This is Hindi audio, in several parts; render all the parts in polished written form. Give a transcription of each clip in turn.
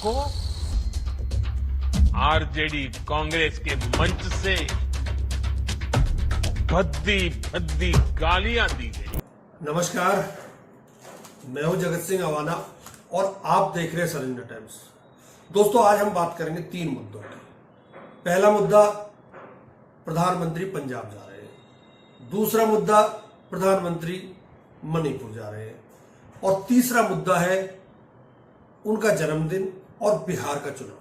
को आरजेडी कांग्रेस के मंच से भद्दी भद्दी गालियां दी गई। नमस्कार, मैं हूं जगत सिंह अवाना और आप देख रहे हैं सन इंडिया टाइम्स। दोस्तों, आज हम बात करेंगे 3 मुद्दों की। पहला मुद्दा, प्रधानमंत्री पंजाब जा रहे हैं। दूसरा मुद्दा, प्रधानमंत्री मणिपुर जा रहे हैं। और तीसरा मुद्दा है उनका जन्मदिन और बिहार का चुनाव।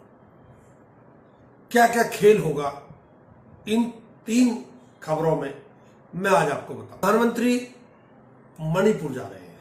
क्या क्या खेल होगा इन 3 खबरों में, मैं आज आपको बताऊं। प्रधानमंत्री मणिपुर जा रहे हैं।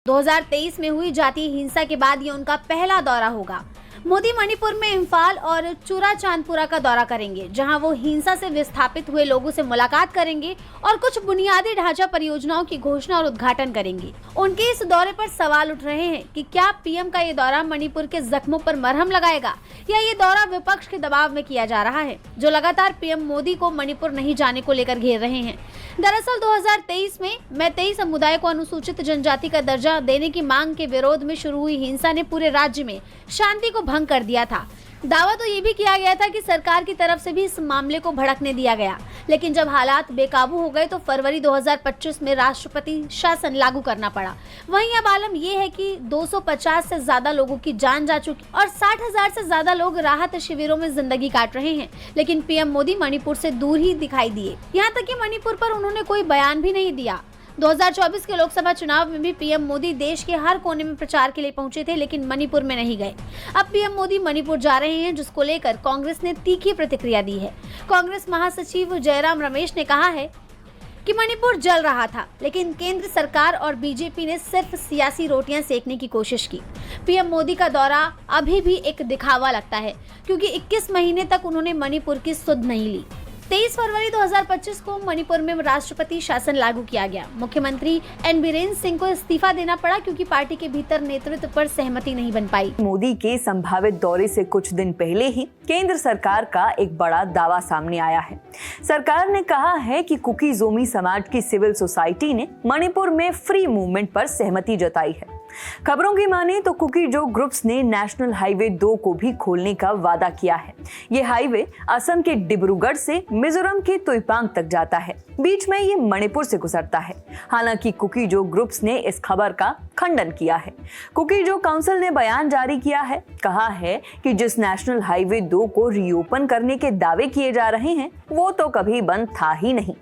2023 में हुई जातीय हिंसा के बाद ये उनका पहला दौरा होगा। मोदी मणिपुर में इम्फाल और चुराचांदपुरा का दौरा करेंगे, जहां वो हिंसा से विस्थापित हुए लोगों से मुलाकात करेंगे और कुछ बुनियादी ढांचा परियोजनाओं की घोषणा और उद्घाटन करेंगे। उनके इस दौरे पर सवाल उठ रहे हैं कि क्या पीएम का ये दौरा मणिपुर के जख्मों पर मरहम लगाएगा या ये दौरा विपक्ष के दबाव में किया जा रहा है, जो लगातार पीएम मोदी को मणिपुर नहीं जाने को लेकर घेर रहे हैं। दरअसल 2023 में मैतेई समुदाय को अनुसूचित जनजाति का दर्जा देने की मांग के विरोध में शुरू हुई हिंसा ने पूरे राज्य में शांति को भंग कर दिया था। दावा तो ये भी किया गया था कि सरकार की तरफ से भी इस मामले को भड़कने दिया गया, लेकिन जब हालात बेकाबू हो गए तो फरवरी 2025 में राष्ट्रपति शासन लागू करना पड़ा। वहीं अब आलम यह है कि 250 से ज्यादा लोगों की जान जा चुकी और 60,000 से ज्यादा लोग राहत शिविरों में जिंदगी काट रहे हैं। लेकिन पीएम मोदी मणिपुर से दूर ही दिखाई दिए। यहाँ तक कि मणिपुर पर उन्होंने कोई बयान भी नहीं दिया। 2024 के लोकसभा चुनाव में भी पीएम मोदी देश के हर कोने में प्रचार के लिए पहुंचे थे, लेकिन मणिपुर में नहीं गए। अब पीएम मोदी मणिपुर जा रहे हैं, जिसको लेकर कांग्रेस ने तीखी प्रतिक्रिया दी है। कांग्रेस महासचिव जयराम रमेश ने कहा है कि मणिपुर जल रहा था, लेकिन केंद्र सरकार और बीजेपी ने सिर्फ सियासी रोटियां सेकने की कोशिश की। पीएम मोदी का दौरा अभी भी एक दिखावा लगता है, क्योंकि 21 महीने तक उन्होंने मणिपुर की सुध नहीं ली। 23 फरवरी 2025 को मणिपुर में राष्ट्रपति शासन लागू किया गया। मुख्यमंत्री एन बीरेन सिंह को इस्तीफा देना पड़ा, क्योंकि पार्टी के भीतर नेतृत्व पर सहमति नहीं बन पाई। मोदी के संभावित दौरे से कुछ दिन पहले ही केंद्र सरकार का एक बड़ा दावा सामने आया है। सरकार ने कहा है कि कुकी-जोमी समाज की सिविल सोसाइटी ने मणिपुर में फ्री मूवमेंट पर सहमति जताई है। खबरों की माने तो कुकी-जो ग्रुप्स ने नेशनल हाईवे 2 को भी खोलने का वादा किया है। ये हाईवे असम के डिब्रूगढ़ से मिजोरम के तुइपांग तक जाता है। बीच में ये मणिपुर से गुजरता है। हालांकि कुकी-जो ग्रुप्स ने इस खबर का खंडन किया है। कुकी-जो काउंसिल ने बयान जारी किया है, कहा है कि जिस नेशनल हाईवे 2 को रीओपन करने के दावे किए जा रहे हैं, वो तो कभी बंद था ही नहीं।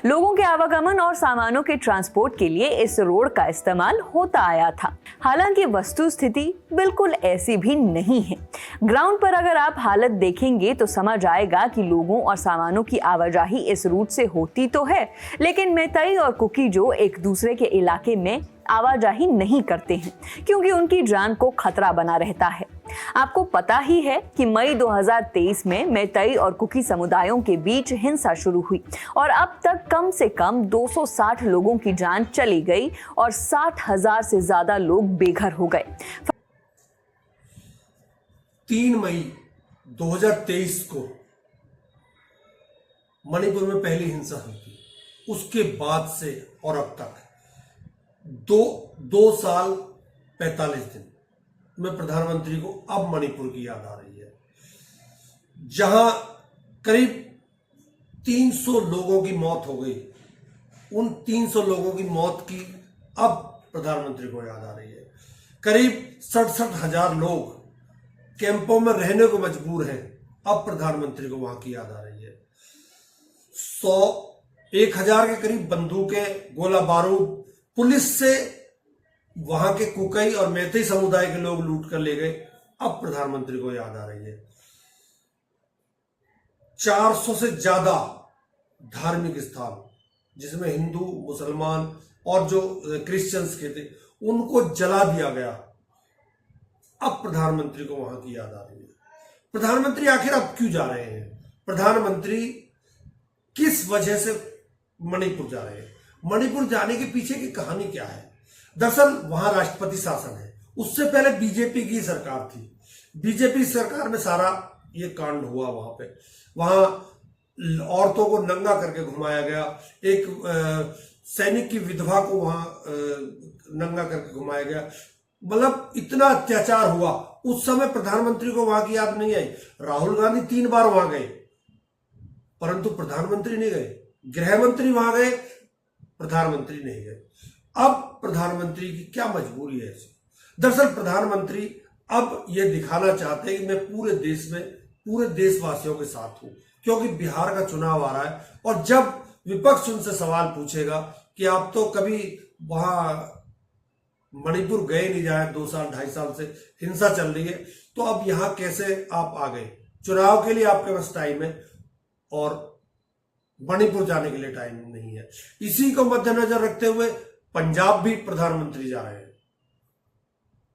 लोगों के आवागमन और सामानों के ट्रांसपोर्ट के लिए इस रोड का इस्तेमाल होता आया था। हालांकि वस्तु स्थिति बिल्कुल ऐसी भी नहीं है। ग्राउंड पर अगर आप हालत देखेंगे तो समझ आएगा कि लोगों और सामानों की आवाजाही इस रूट से होती तो है, लेकिन मैतेई और कुकी-जो एक दूसरे के इलाके में आवाजाही नहीं करते हैं, क्योंकि उनकी जान को खतरा बना रहता है। आपको पता ही है कि मई 2023 में मैतेई और कुकी समुदायों के बीच हिंसा शुरू हुई और अब तक कम से कम 260 लोगों की जान चली गई और 60,000 से ज्यादा लोग बेघर हो गए। 3 मई 2023 को मणिपुर में पहली हिंसा हुई थी। उसके बाद से और अब तक 2 साल 45 दिन में प्रधानमंत्री को अब मणिपुर की याद आ रही है, जहां करीब 300 लोगों की मौत हो गई। उन 300 लोगों की मौत की अब प्रधानमंत्री को याद आ रही है। करीब 67,000 लोग कैंपों में रहने को मजबूर हैं, अब प्रधानमंत्री को वहां की याद आ रही है। 1,000 के करीब बंदूकें, गोला बारूद पुलिस से वहां के कुकी और मैतेई समुदाय के लोग लूट कर ले गए, अब प्रधानमंत्री को याद आ रही है। 400 से ज्यादा धार्मिक स्थान, जिसमें हिंदू, मुसलमान और जो क्रिश्चियंस के थे, उनको जला दिया गया, अब प्रधानमंत्री को वहां की याद आ रही है। प्रधानमंत्री आखिर अब क्यों जा रहे हैं? प्रधानमंत्री किस वजह से मणिपुर जा रहे हैं? मणिपुर जाने के पीछे की कहानी क्या है? दरअसल वहां राष्ट्रपति शासन है। उससे पहले बीजेपी की सरकार थी। बीजेपी सरकार में सारा ये कांड हुआ। वहां औरतों को नंगा करके घुमाया गया। एक सैनिक की विधवा को वहां नंगा करके घुमाया गया। मतलब इतना अत्याचार हुआ, उस समय प्रधानमंत्री को वहां की याद नहीं आई। राहुल गांधी 3 बार वहां गए, परंतु प्रधानमंत्री नहीं गए। गृह मंत्री वहां गए, प्रधानमंत्री नहीं गए। अब प्रधानमंत्री की क्या मजबूरी है ऐसी? दरअसल प्रधानमंत्री अब यह दिखाना चाहते हैं कि मैं पूरे देश में, पूरे देशवासियों के साथ हूं, क्योंकि बिहार का चुनाव आ रहा है। और जब विपक्ष उनसे सवाल पूछेगा कि आप तो कभी वहां मणिपुर गए नहीं, जाए 2 साल 2.5 साल से हिंसा चल रही है, तो अब यहां कैसे आप आ गए? चुनाव के लिए आपके पास टाइम है और मणिपुर जाने के लिए टाइम नहीं है। इसी को मद्देनजर रखते हुए पंजाब भी प्रधानमंत्री जा रहे हैं।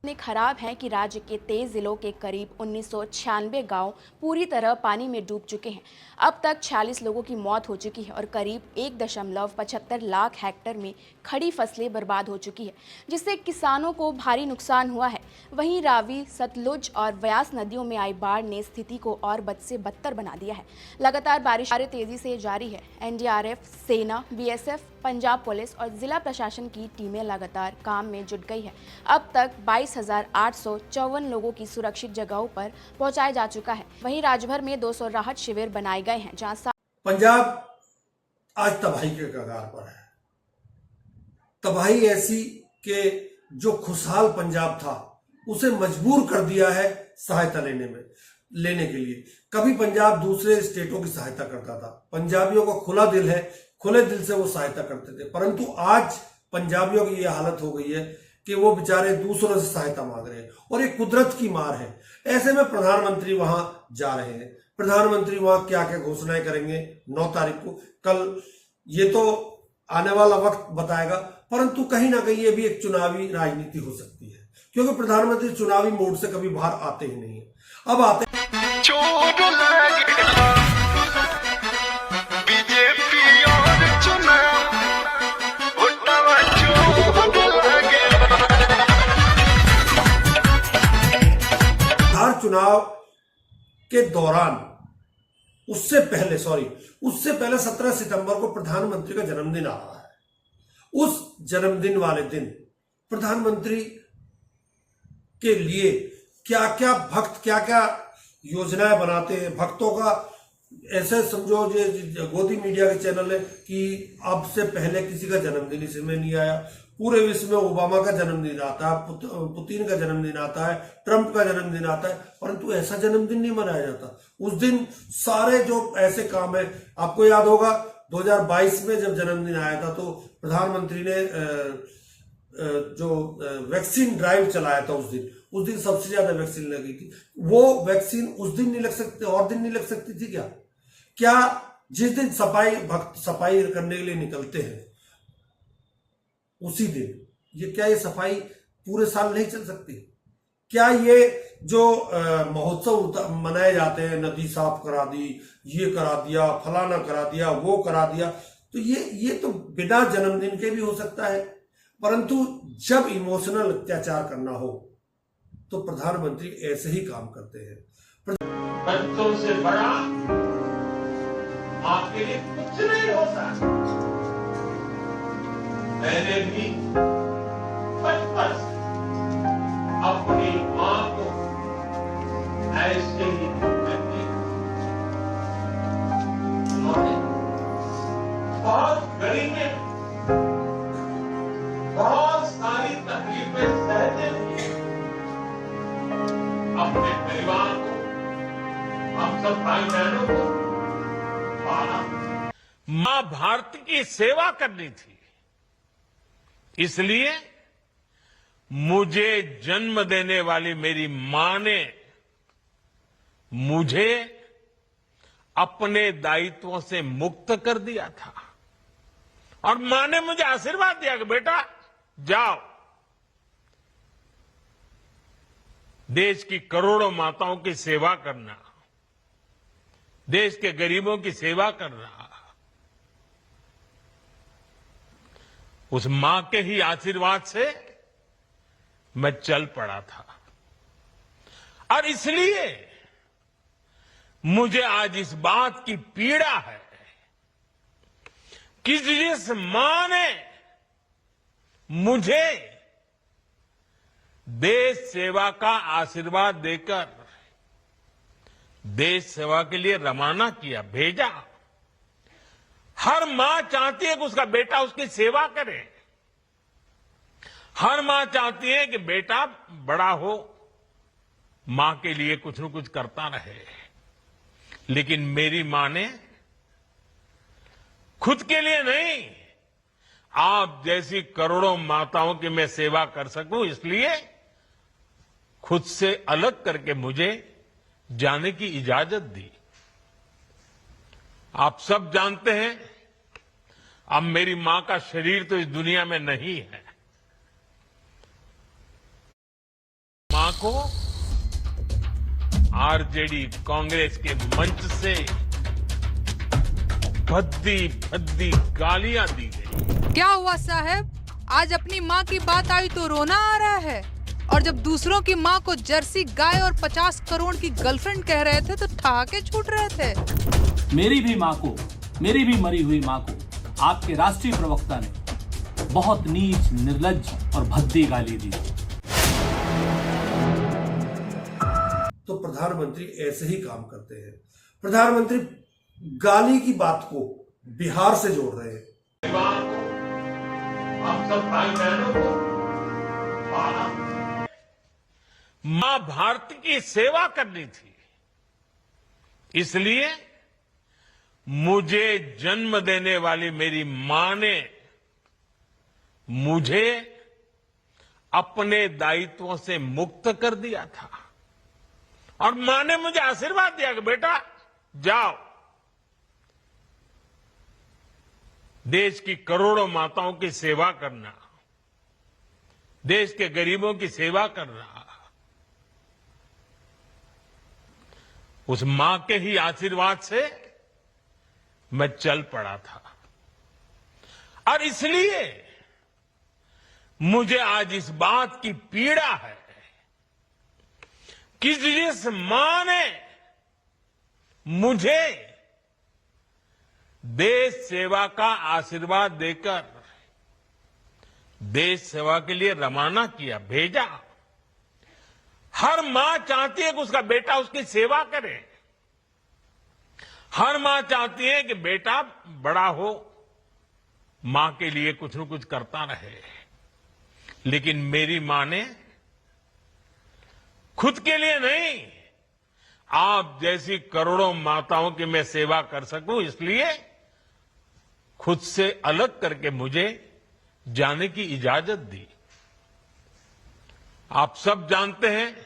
इतने खराब हैं कि राज्य के 23 जिलों के करीब 1996 गांव पूरी तरह पानी में डूब चुके हैं। अब तक 46 लोगों की मौत हो चुकी है और करीब 1.75 लाख हेक्टेयर में खड़ी फसलें बर्बाद हो चुकी है, जिससे किसानों को भारी नुकसान हुआ है। वहीं रावी, सतलुज और व्यास नदियों में आई बाढ़ ने स्थिति को और बद से बदतर बना दिया है। लगातार बारिश तेजी से जारी है। एनडीआरएफ, सेना, बीएसएफ, पंजाब पुलिस और जिला प्रशासन की टीमें लगातार काम में जुट गई है। अब तक 22,854 लोगों की सुरक्षित जगहों पर पहुंचाया जा चुका है। वहीं राज्य भर में 200 राहत शिविर बनाए गए हैं, जहां पंजाब आज तबाही के कगार पर है। तबाही ऐसी कि जो खुशहाल पंजाब था उसे मजबूर कर दिया है सहायता लेने के लिए। कभी पंजाब दूसरे स्टेटों की सहायता करता था, पंजाबियों का खुला दिल है, खुले दिल से वो सहायता करते थे, परंतु आज पंजाबियों की ये हालत हो गई है कि वो बेचारे दूसरों से सहायता मांग रहे हैं और ये कुदरत की मार है। ऐसे में प्रधानमंत्री वहां जा रहे हैं। प्रधानमंत्री वहां क्या क्या घोषणाएं करेंगे 9 तारीख को, कल, ये तो आने वाला वक्त बताएगा, परंतु कहीं ना कहीं ये भी एक चुनावी राजनीति हो सकती है, क्योंकि प्रधानमंत्री चुनावी मोड से कभी बाहर आते ही नहीं है। अब आते चुनाव के दौरान, उससे पहले 17 सितंबर को प्रधानमंत्री का जन्मदिन आ रहा है। उस जन्मदिन वाले दिन प्रधानमंत्री के लिए क्या क्या भक्त क्या क्या योजनाएं बनाते हैं। भक्तों का ऐसे समझो, जो गोदी मीडिया के चैनल है कि अब से पहले किसी का जन्मदिन इसमें नहीं आया। पूरे विश्व में ओबामा का जन्मदिन आता है, पुतिन का जन्मदिन आता है, ट्रंप का जन्मदिन आता है, परंतु ऐसा जन्मदिन नहीं मनाया जाता। उस दिन सारे जो ऐसे काम है, आपको याद होगा 2022 में जब जन्मदिन आया था तो प्रधानमंत्री ने जो वैक्सीन ड्राइव चलाया था, उस दिन सबसे ज्यादा वैक्सीन लगी थी। वो वैक्सीन उस दिन नहीं लग सकती, और दिन नहीं लग सकती थी क्या जिस दिन भक्त सफाई करने के लिए निकलते हैं उसी दिन, क्या ये सफाई पूरे साल नहीं चल सकती? क्या ये जो महोत्सव मनाए जाते हैं, नदी साफ करा दी, ये करा दिया, फलाना करा दिया, वो करा दिया, तो ये तो बिना जन्मदिन के भी हो सकता है। परंतु जब इमोशनल अत्याचार करना हो तो प्रधानमंत्री ऐसे ही काम करते हैं। बच्चों से बड़ा आपके लिए कुछ नहीं होता। मैंने भी बचपन से अपनी मां को ऐसे ही कहती, उन्होंने बहुत गरीबी, बहुत सारी तकलीफें सहते हुए अपने परिवार को, हम सब भाई बहनों को पाला। मां भारत की सेवा करनी थी, इसलिए मुझे जन्म देने वाली मेरी मां ने मुझे अपने दायित्वों से मुक्त कर दिया था और मां ने मुझे आशीर्वाद दिया कि बेटा जाओ, देश की करोड़ों माताओं की सेवा करना, देश के गरीबों की सेवा करना। उस मां के ही आशीर्वाद से मैं चल पड़ा था और इसलिए मुझे आज इस बात की पीड़ा है कि जिस मां ने मुझे देश सेवा का आशीर्वाद देकर देश सेवा के लिए रवाना किया, भेजा। हर मां चाहती है कि उसका बेटा उसकी सेवा करे। हर मां चाहती है कि बेटा बड़ा हो, मां के लिए कुछ न कुछ करता रहे। लेकिन मेरी मां ने खुद के लिए नहीं, आप जैसी करोड़ों माताओं की मैं सेवा कर सकूं, इसलिए खुद से अलग करके मुझे जाने की इजाजत दी। आप सब जानते हैं, अब मेरी मां का शरीर तो इस दुनिया में नहीं है। मां को आरजेडी कांग्रेस के मंच से भद्दी भद्दी गालियां दी गई। क्या हुआ साहब, आज अपनी माँ की बात आई तो रोना आ रहा है, और जब दूसरों की माँ को जर्सी गाय और 50 करोड़ की गर्लफ्रेंड कह रहे थे तो ठहाके छूट रहे थे। मेरी भी माँ को, मेरी भी मरी हुई माँ को आपके राष्ट्रीय प्रवक्ता ने बहुत नीच, निर्लज्ज और भद्दी गाली दी। तो प्रधानमंत्री ऐसे ही काम करते हैं। प्रधानमंत्री गाली की बात को बिहार से जोड़ रहे हैं। आप सब भाई बहनों को मां भारती की सेवा करनी थी, इसलिए मुझे जन्म देने वाली मेरी मां ने मुझे अपने दायित्वों से मुक्त कर दिया था। और मां ने मुझे आशीर्वाद दिया कि बेटा जाओ, देश की करोड़ों माताओं की सेवा करना, देश के गरीबों की सेवा करना। उस मां के ही आशीर्वाद से मैं चल पड़ा था। और इसलिए मुझे आज इस बात की पीड़ा है कि जिस मां ने मुझे देश सेवा का आशीर्वाद देकर देश सेवा के लिए रवाना किया, भेजा। हर मां चाहती है कि उसका बेटा उसकी सेवा करे। हर मां चाहती है कि बेटा बड़ा हो, मां के लिए कुछ न कुछ करता रहे। लेकिन मेरी मां ने खुद के लिए नहीं, आप जैसी करोड़ों माताओं की मैं सेवा कर सकूं, इसलिए खुद से अलग करके मुझे जाने की इजाजत दी। आप सब जानते हैं,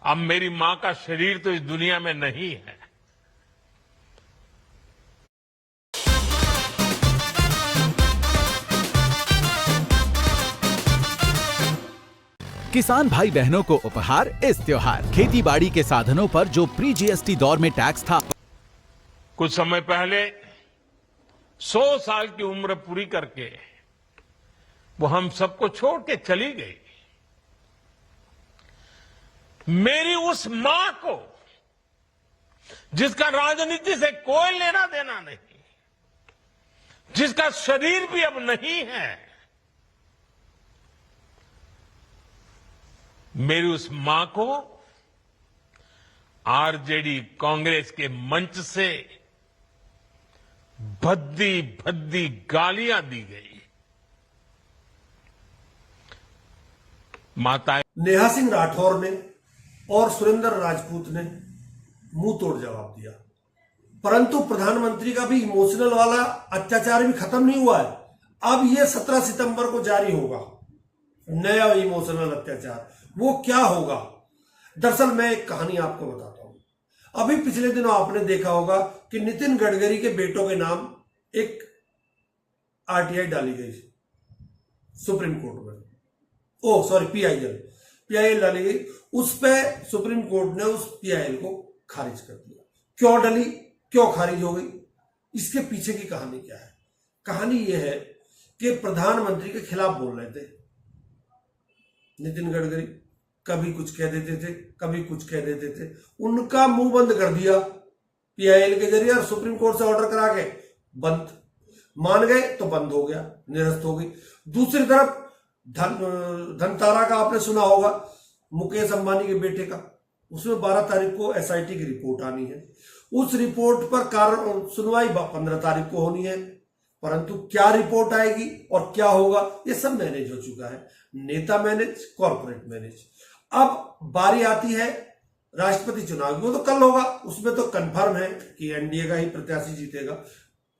अब मेरी मां का शरीर तो इस दुनिया में नहीं है। किसान भाई बहनों को उपहार इस त्योहार। खेती बाड़ी के साधनों पर जो प्री जीएसटी दौर में टैक्स था, कुछ समय पहले 100 साल की उम्र पूरी करके वो हम सबको छोड़ के चली गई। मेरी उस मां को, जिसका राजनीति से कोई लेना देना नहीं, जिसका शरीर भी अब नहीं है, मेरी उस मां को आरजेडी कांग्रेस के मंच से भद्दी भद्दी गालियां दी गई। माता नेहा सिंह राठौर ने और सुरेंद्र राजपूत ने मुंह तोड़ जवाब दिया। परंतु प्रधानमंत्री का भी इमोशनल वाला अत्याचार भी खत्म नहीं हुआ है। अब यह 17 सितंबर को जारी होगा, नया इमोशनल अत्याचार। वो क्या होगा? दरअसल मैं एक कहानी आपको बताता हूं। अभी पिछले दिनों आपने देखा होगा कि नितिन गडकरी के बेटों के नाम एक आरटीआई डाली गई सुप्रीम कोर्ट में। ओह सॉरी, पीआईएल डाली गई। उस पर सुप्रीम कोर्ट ने उस पीआईएल को खारिज कर दिया। क्यों डली, क्यों खारिज हो गई? इसके पीछे की कहानी क्या है? कहानी यह है कि प्रधानमंत्री के खिलाफ बोल रहे थे नितिन गडकरी। कभी कुछ कह देते थे, कभी कुछ कह देते थे। उनका मुंह बंद कर दिया पीआईएल के जरिए और सुप्रीम कोर्ट से ऑर्डर करा के बंद। मान गए तो बंद हो गया, निरस्त हो गई। दूसरी तरफ धनतारा का आपने सुना होगा, मुकेश अंबानी के बेटे का, उसमें 12 तारीख को एसआईटी की रिपोर्ट आनी है। उस रिपोर्ट पर सुनवाई 15 तारीख को होनी है, परंतु क्या रिपोर्ट आएगी और क्या होगा ये सब मैनेज हो चुका है। नेता मैनेज, कॉर्पोरेट मैनेज। अब बारी आती है राष्ट्रपति चुनाव की, वो तो कल होगा, उसमें तो कंफर्म है कि एनडीए का ही प्रत्याशी जीतेगा,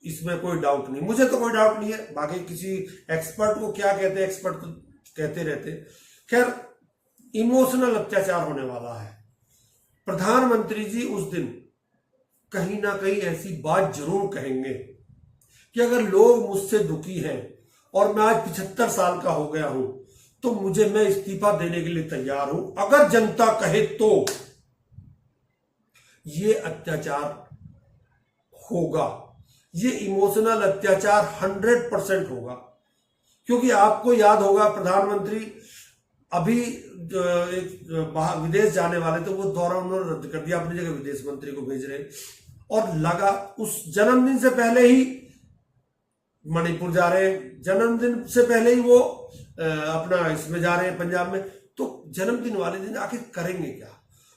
इसमें कोई डाउट नहीं, मुझे तो कोई डाउट नहीं है। बाकी किसी एक्सपर्ट को क्या कहते हैं, एक्सपर्ट तो कहते रहते। खैर, इमोशनल अत्याचार होने वाला है। प्रधानमंत्री जी उस दिन कहीं ना कहीं ऐसी बात जरूर कहेंगे कि अगर लोग मुझसे दुखी हैं और मैं आज 75 साल का हो गया हूं तो मैं इस्तीफा देने के लिए तैयार हूं, अगर जनता कहे तो। ये अत्याचार होगा, ये इमोशनल अत्याचार 100% होगा, क्योंकि आपको याद होगा प्रधानमंत्री अभी एक विदेश जाने वाले थे, वो दौरा उन्होंने रद्द कर दिया, अपनी जगह विदेश मंत्री को भेज रहे, और लगा उस जन्मदिन से पहले ही मणिपुर जा रहे हैं, जन्मदिन से पहले ही वो अपना इसमें जा रहे हैं पंजाब में, तो जन्मदिन वाले दिन आखिर करेंगे क्या?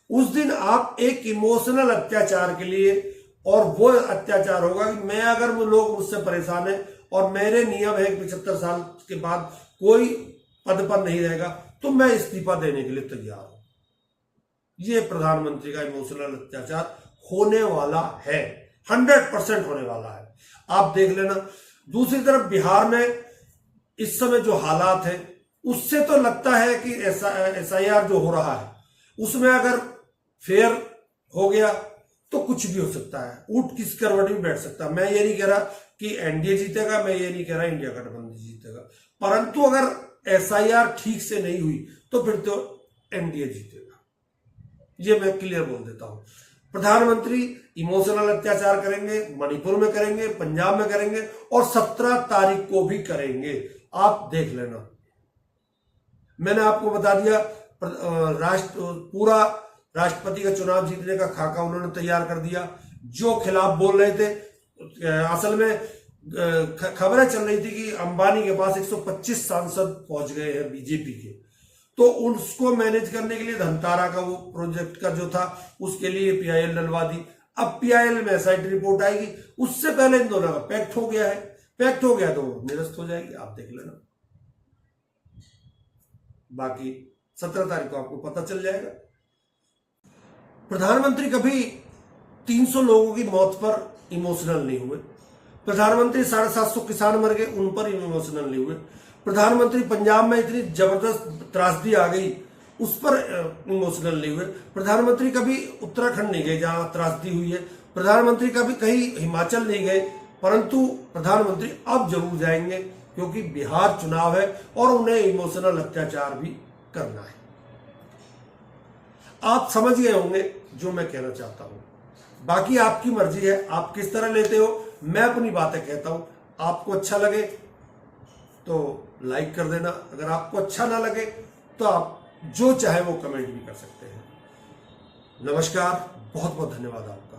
उस दिन आप एक इमोशनल अत्याचार के लिए, और वो अत्याचार होगा कि मैं, अगर वो लोग मुझसे परेशान है और मेरे नियम है कि 75 साल के बाद कोई पद पर नहीं रहेगा तो मैं इस्तीफा देने के लिए तैयार हूं। ये प्रधानमंत्री का इमोशनल अत्याचार होने वाला है, 100% होने वाला है, आप देख लेना। दूसरी तरफ बिहार में इस समय जो हालात है, उससे तो लगता है कि एसआईआर जो हो रहा है उसमें अगर फेयर हो गया तो कुछ भी हो सकता है, ऊंट किस करवट भी बैठ सकता है। मैं ये नहीं कह रहा कि एनडीए जीतेगा, मैं ये नहीं कह रहा इंडिया गठबंधन जीतेगा, परंतु अगर एसआईआर ठीक से नहीं हुई तो फिर तो एनडीए जीतेगा, ये मैं क्लियर बोल देता हूं। प्रधानमंत्री इमोशनल अत्याचार करेंगे, मणिपुर में करेंगे, पंजाब में करेंगे, और 17 तारीख को भी करेंगे, आप देख लेना। मैंने आपको बता दिया, पूरा राष्ट्रपति का चुनाव जीतने का खाका उन्होंने तैयार कर दिया। जो खिलाफ बोल रहे थे, असल में खबरें चल रही थी कि अंबानी के पास 125 सांसद पहुंच गए हैं बीजेपी के, तो उसको मैनेज करने के लिए धनतारा का वो प्रोजेक्ट का जो था, उसके लिए पीआईएल डलवा दी। अब पीआईएल में एसआईटी रिपोर्ट आएगी, उससे पहले इन दोनों का पैक्ट हो गया है, पैक्ट हो गया तो निरस्त हो जाएगी, आप देख लेना। बाकी 17 तारीख को आपको पता चल जाएगा। प्रधानमंत्री कभी 300 लोगों की मौत पर इमोशनल नहीं हुए, प्रधानमंत्री 750 किसान मर गए उन पर इमोशनल नहीं हुए, प्रधानमंत्री पंजाब में इतनी जबरदस्त त्रासदी आ गई उस पर इमोशनल नहीं हुए, प्रधानमंत्री कभी उत्तराखंड नहीं गए जहां त्रासदी हुई है, प्रधानमंत्री कभी कहीं हिमाचल नहीं गए, परंतु प्रधानमंत्री अब जरूर जाएंगे क्योंकि बिहार चुनाव है और उन्हें इमोशनल अत्याचार भी करना है। आप समझ गए होंगे जो मैं कहना चाहता हूं, बाकी आपकी मर्जी है, आप किस तरह लेते हो। मैं अपनी बातें कहता हूं, आपको अच्छा लगे तो लाइक कर देना, अगर आपको अच्छा ना लगे तो आप जो चाहे वो कमेंट भी कर सकते हैं। नमस्कार, बहुत बहुत धन्यवाद आपका।